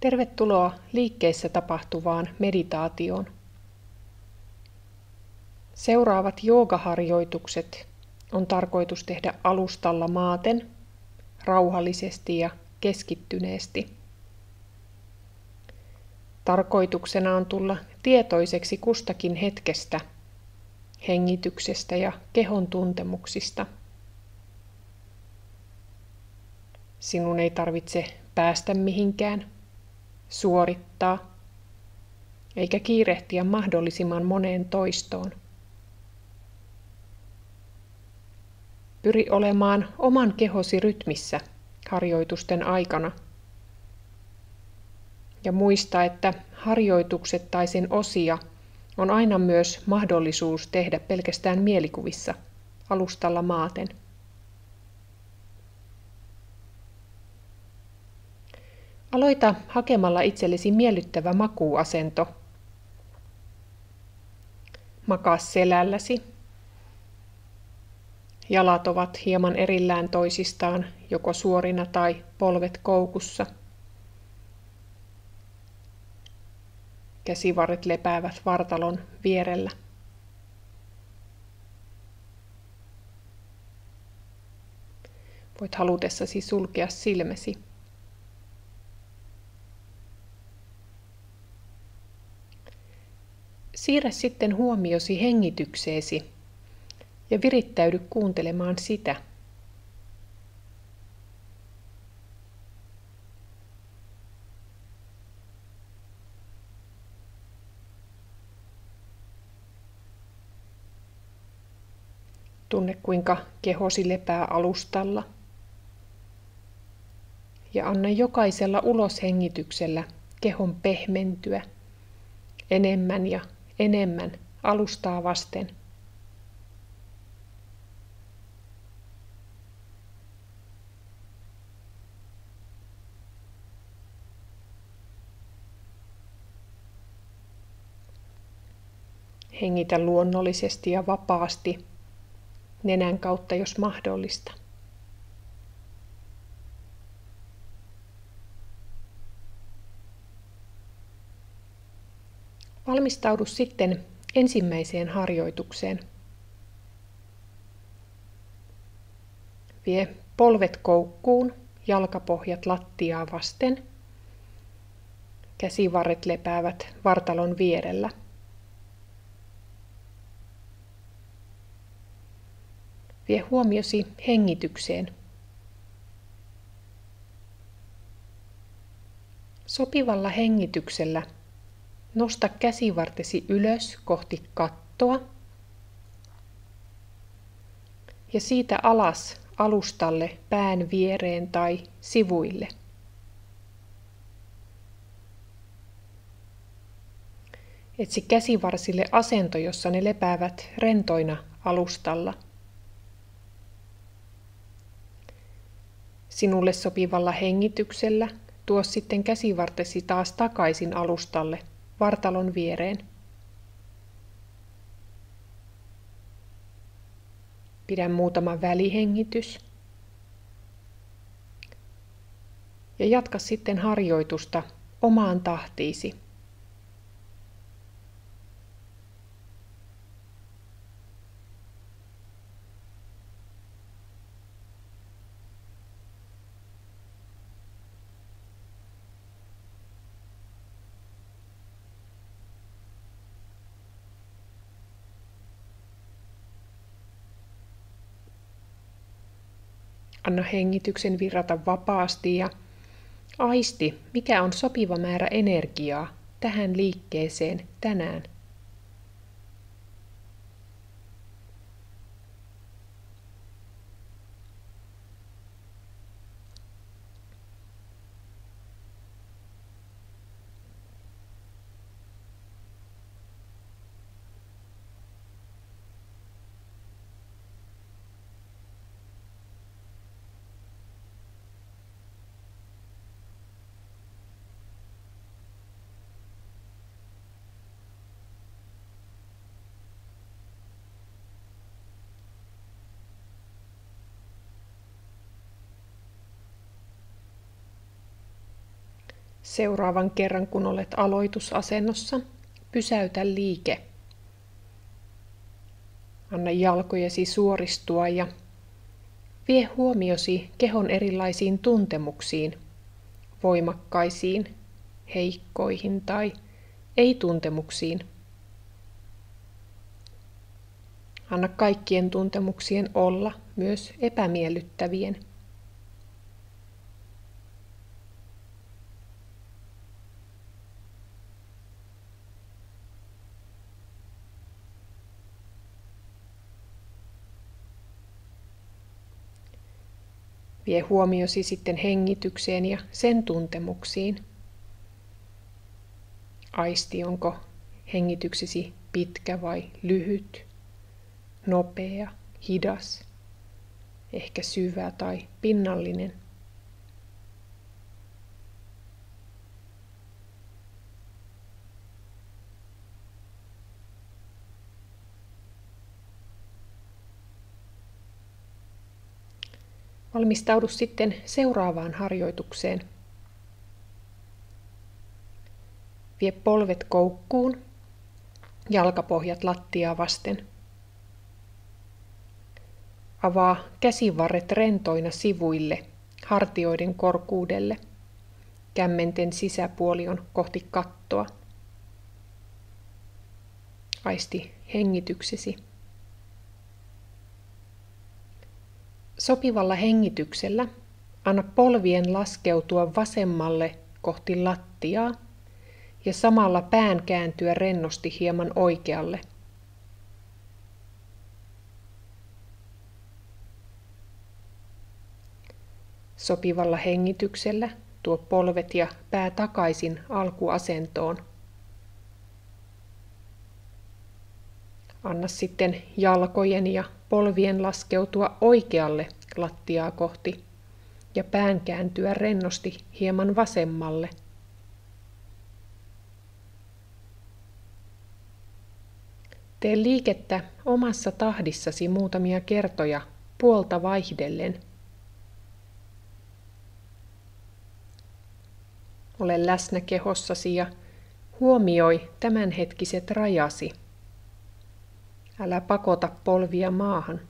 Tervetuloa liikkeessä tapahtuvaan meditaatioon. Seuraavat joogaharjoitukset on tarkoitus tehdä alustalla maaten, rauhallisesti ja keskittyneesti. Tarkoituksena on tulla tietoiseksi kustakin hetkestä, hengityksestä ja kehon tuntemuksista. Sinun ei tarvitse päästä mihinkään, suorittaa eikä kiirehtiä mahdollisimman moneen toistoon. Pyri olemaan oman kehosi rytmissä harjoitusten aikana. Ja muista, että harjoitukset tai sen osia on aina myös mahdollisuus tehdä pelkästään mielikuvissa alustalla maaten. Aloita hakemalla itsellesi miellyttävä makuuasento. Makaa selälläsi. Jalat ovat hieman erillään toisistaan, joko suorina tai polvet koukussa. Käsivarret lepäävät vartalon vierellä. Voit halutessasi sulkea silmäsi. Siirrä sitten huomiosi hengitykseesi ja virittäydy kuuntelemaan sitä. Tunne, kuinka kehosi lepää alustalla. Ja anna jokaisella uloshengityksellä kehon pehmentyä enemmän ja enemmän alustaa vasten. Hengitä luonnollisesti ja vapaasti nenän kautta, jos mahdollista. Valmistaudu sitten ensimmäiseen harjoitukseen. Vie polvet koukkuun, jalkapohjat lattiaa vasten. Käsivarret lepäävät vartalon vierellä. Vie huomiosi hengitykseen. Sopivalla hengityksellä nosta käsivartesi ylös kohti kattoa ja siitä alas alustalle pään viereen tai sivuille. Etsi käsivarsille asento, jossa ne lepäävät rentoina alustalla. Sinulle sopivalla hengityksellä tuo sitten käsivartesi taas takaisin alustalle, vartalon viereen. Pidä muutama välihengitys. Ja jatka sitten harjoitusta omaan tahtiisi. Anna hengityksen virrata vapaasti ja aisti, mikä on sopiva määrä energiaa tähän liikkeeseen tänään. Seuraavan kerran, kun olet aloitusasennossa, pysäytä liike. Anna jalkojesi suoristua ja vie huomiosi kehon erilaisiin tuntemuksiin, voimakkaisiin, heikkoihin tai ei-tuntemuksiin. Anna kaikkien tuntemuksien olla, myös epämiellyttävien. Vie huomiosi sitten hengitykseen ja sen tuntemuksiin. Aisti, onko hengityksesi pitkä vai lyhyt, nopea, hidas, ehkä syvä tai pinnallinen. Valmistaudu sitten seuraavaan harjoitukseen. Vie polvet koukkuun, jalkapohjat lattiaa vasten. Avaa käsivarret rentoina sivuille, hartioiden korkuudelle. Kämmenten sisäpuoli on kohti kattoa. Aisti hengityksesi. Sopivalla hengityksellä anna polvien laskeutua vasemmalle kohti lattiaa ja samalla pään kääntyä rennosti hieman oikealle. Sopivalla hengityksellä tuo polvet ja pää takaisin alkuasentoon. Anna sitten jalkojen ja polvien laskeutua oikealle lattiaa kohti ja pään kääntyä rennosti hieman vasemmalle. Tee liikettä omassa tahdissasi muutamia kertoja puolta vaihdellen. Ole läsnä kehossasi ja huomioi tämänhetkiset rajasi. Älä pakota polvia maahan.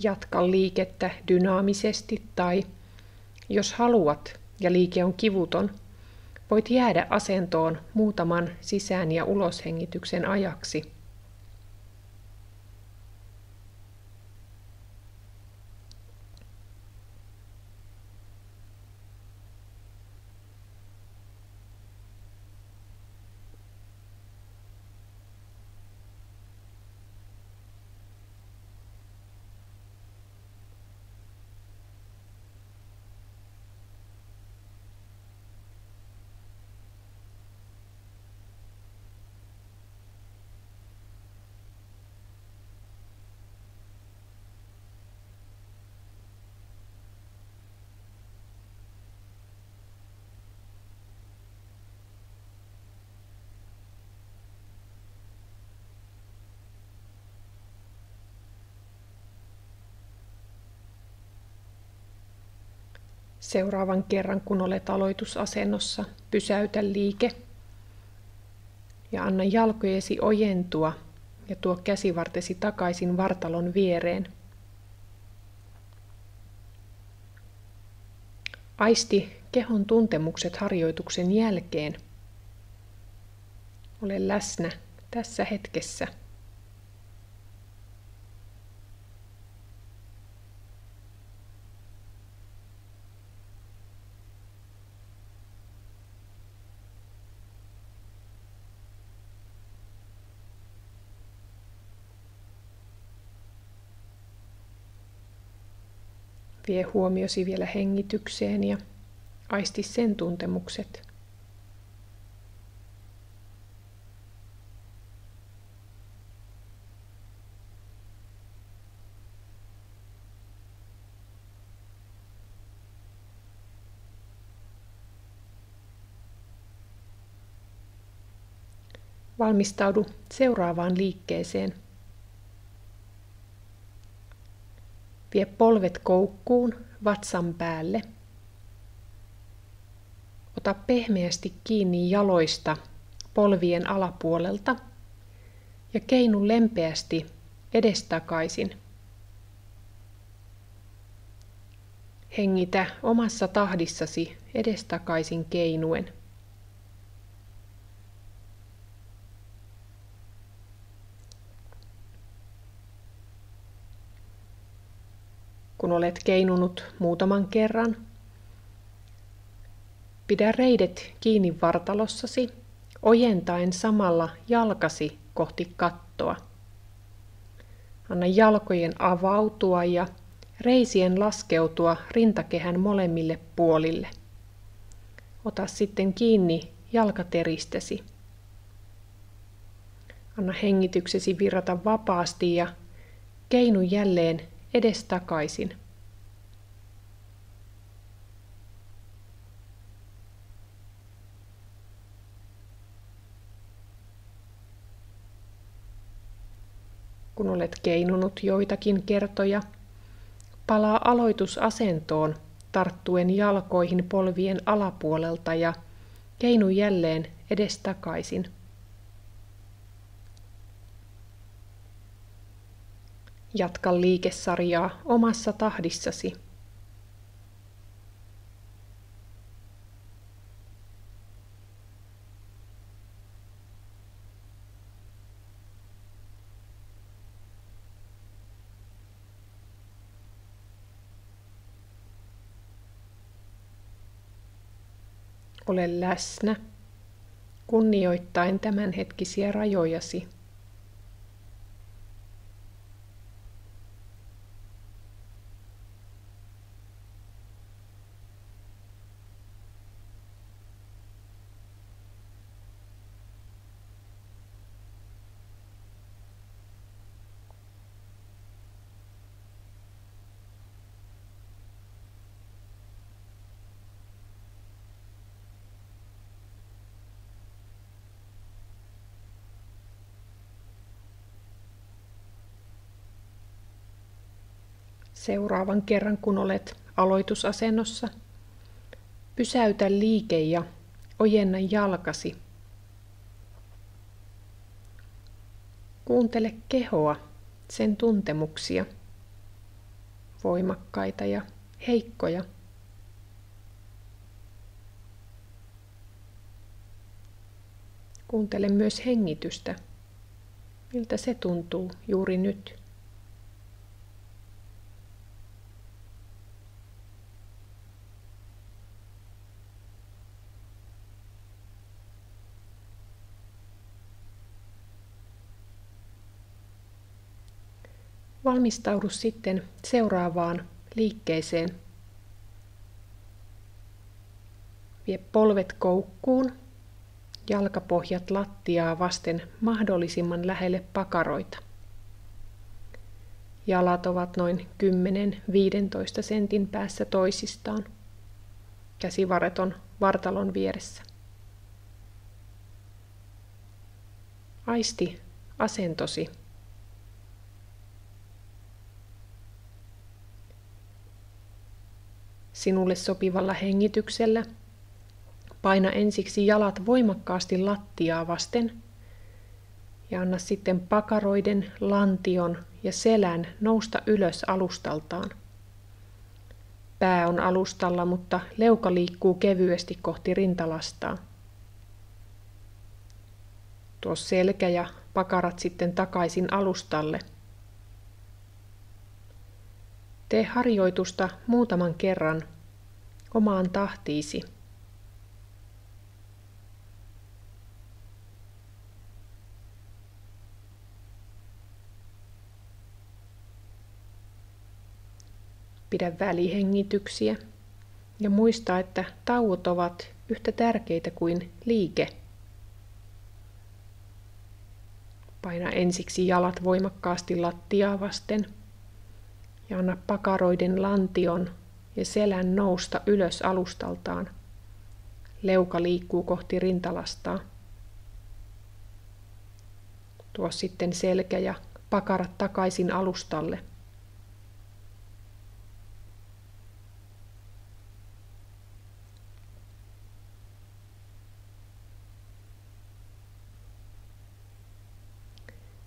Jatka liikettä dynaamisesti tai, jos haluat ja liike on kivuton, voit jäädä asentoon muutaman sisään- ja uloshengityksen ajaksi. Seuraavan kerran, kun olet aloitusasennossa, pysäytä liike ja anna jalkojesi ojentua ja tuo käsivartesi takaisin vartalon viereen. Aisti kehon tuntemukset harjoituksen jälkeen. Ole läsnä tässä hetkessä. Vie huomiosi vielä hengitykseen ja Aisti sen tuntemukset. Valmistaudu seuraavaan liikkeeseen. Vie polvet koukkuun, vatsan päälle. Ota pehmeästi kiinni jaloista polvien alapuolelta ja keinu lempeästi edestakaisin. Hengitä omassa tahdissasi edestakaisin keinuen. Kun olet keinunut muutaman kerran, pidä reidet kiinni vartalossasi, ojentaen samalla jalkasi kohti kattoa. Anna jalkojen avautua ja reisien laskeutua rintakehän molemmille puolille. Ota sitten kiinni jalkateristäsi. Anna hengityksesi virrata vapaasti ja keinu jälleen edestakaisin. Kun olet keinunut joitakin kertoja, palaa aloitusasentoon tarttuen jalkoihin polvien alapuolelta ja keinu jälleen edestakaisin. Jatka liikesarjaa omassa tahdissasi. Ole läsnä, kunnioittaen tämänhetkisiä rajojasi. Seuraavan kerran, kun olet aloitusasennossa, pysäytä liike ja ojenna jalkasi. Kuuntele kehoa, sen tuntemuksia, voimakkaita ja heikkoja. Kuuntele myös hengitystä, miltä se tuntuu juuri nyt. Valmistaudu sitten seuraavaan liikkeeseen. Vie polvet koukkuun, jalkapohjat lattiaa vasten mahdollisimman lähelle pakaroita. Jalat ovat noin 10-15 sentin päässä toisistaan. Käsivarret on vartalon vieressä. Aisti asentosi. Sinulle sopivalla hengityksellä paina ensiksi jalat voimakkaasti lattiaa vasten ja anna sitten pakaroiden, lantion ja selän nousta ylös alustaltaan. Pää on alustalla, mutta leuka liikkuu kevyesti kohti rintalastaa. Tuo selkä ja pakarat sitten takaisin alustalle. Tee harjoitusta muutaman kerran omaan tahtiisi. Pidä välihengityksiä Ja muista, että tauot ovat yhtä tärkeitä kuin liike. Paina ensiksi jalat voimakkaasti lattiaa vasten ja anna pakaroiden lantion ja selän nousta ylös alustaltaan. Leuka liikkuu kohti rintalastaa. Tuo sitten selkä ja pakarat takaisin alustalle.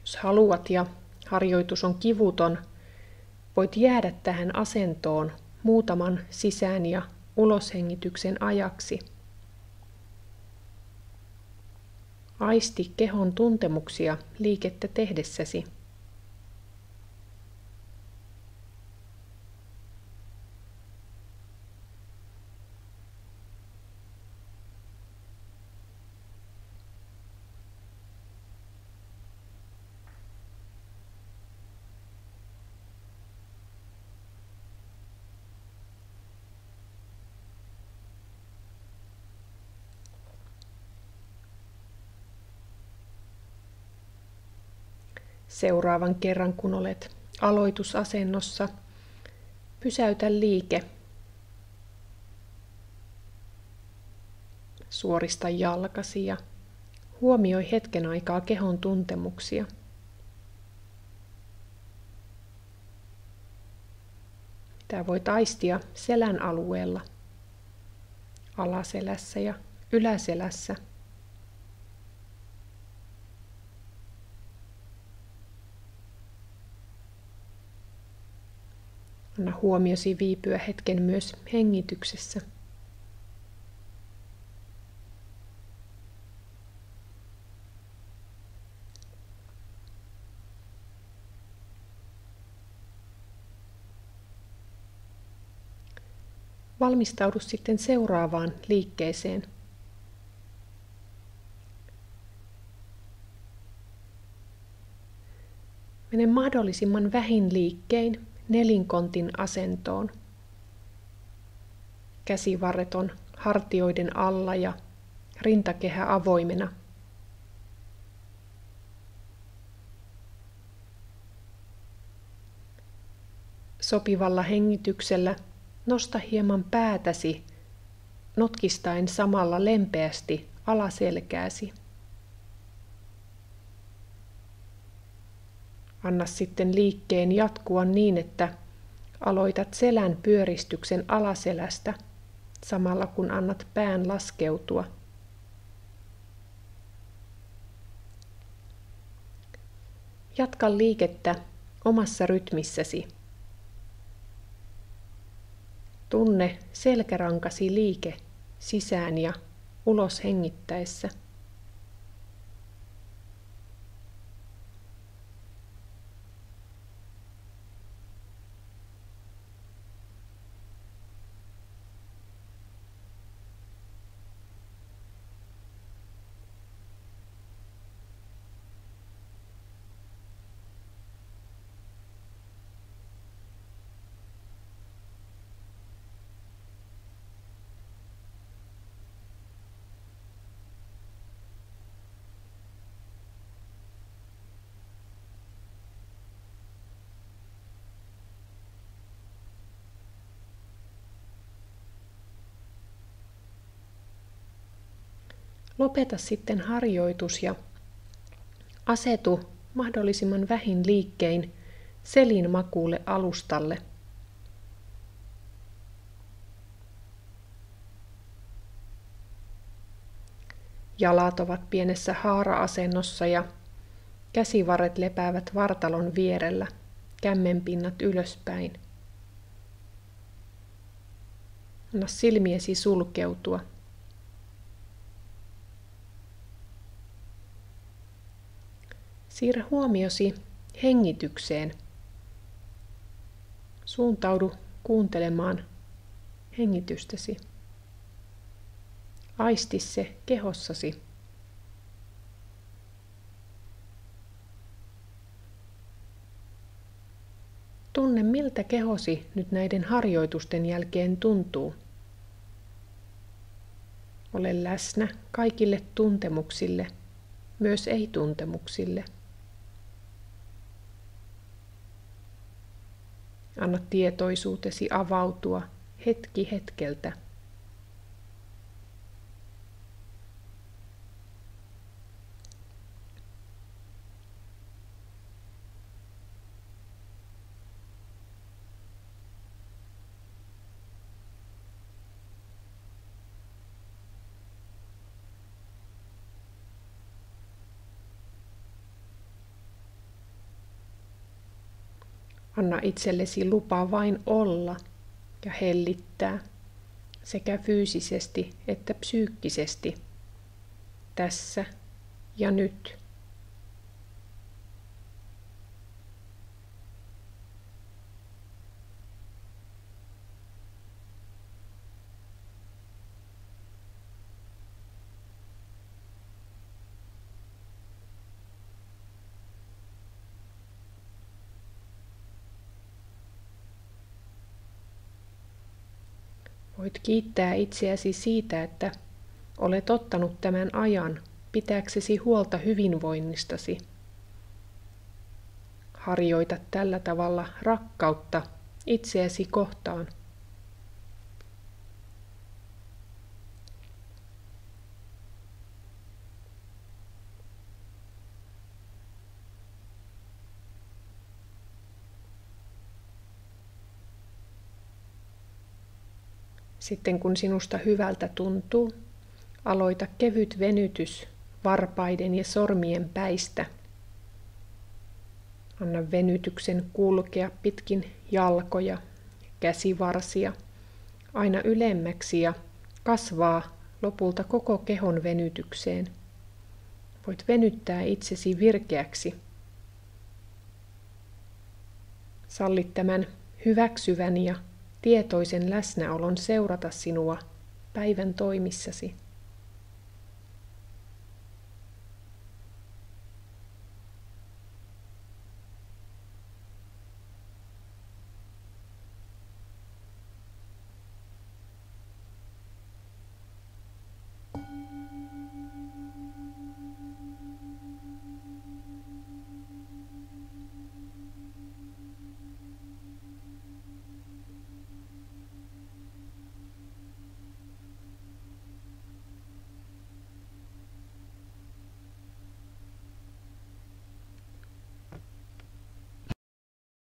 Jos haluat ja harjoitus on kivuton, voit jäädä tähän asentoon muutaman sisään- ja uloshengityksen ajaksi. Aisti kehon tuntemuksia liikettä tehdessäsi. Seuraavan kerran, kun olet aloitusasennossa, pysäytä liike. Suorista jalkasi ja huomioi hetken aikaa kehon tuntemuksia. Mitä voit aistia selän alueella, alaselässä ja yläselässä. Anna huomiosi viipyä hetken myös hengityksessä. Valmistaudu sitten seuraavaan liikkeeseen. Mene mahdollisimman vähin liikkein nelinkontin asentoon. Käsivarret on hartioiden alla ja rintakehä avoimena. Sopivalla hengityksellä nosta hieman päätäsi, notkistaen samalla lempeästi alaselkääsi. Anna sitten liikkeen jatkua niin, että aloitat selän pyöristyksen alaselästä samalla kun annat pään laskeutua. Jatka liikettä omassa rytmissäsi. Tunne selkärankasi liike sisään ja ulos hengittäessä. Lopeta sitten harjoitus ja asetu mahdollisimman vähin liikkein selin makuulle alustalle. Jalat ovat pienessä haara-asennossa ja käsivarret lepäävät vartalon vierellä, kämmenpinnat ylöspäin. Anna silmiesi sulkeutua. Siirrä huomiosi hengitykseen. Suuntaudu kuuntelemaan hengitystäsi. Aisti se kehossasi. Tunne, miltä kehosi nyt näiden harjoitusten jälkeen tuntuu. Ole läsnä kaikille tuntemuksille, myös ei-tuntemuksille. Anna tietoisuutesi avautua hetki hetkeltä. Anna itsellesi lupa vain olla ja hellittää sekä fyysisesti että psyykkisesti tässä ja nyt. Voit kiittää itseäsi siitä, että olet ottanut tämän ajan pitääksesi huolta hyvinvoinnistasi. Harjoita tällä tavalla rakkautta itseäsi kohtaan. Sitten kun sinusta hyvältä tuntuu, aloita kevyt venytys varpaiden ja sormien päistä. Anna venytyksen kulkea pitkin jalkoja ja käsivarsia aina ylemmäksi ja kasvaa lopulta koko kehon venytykseen. Voit venyttää itsesi virkeäksi. Salli tämän hyväksyvän ja tietoisen läsnäolon seurata sinua päivän toimissasi.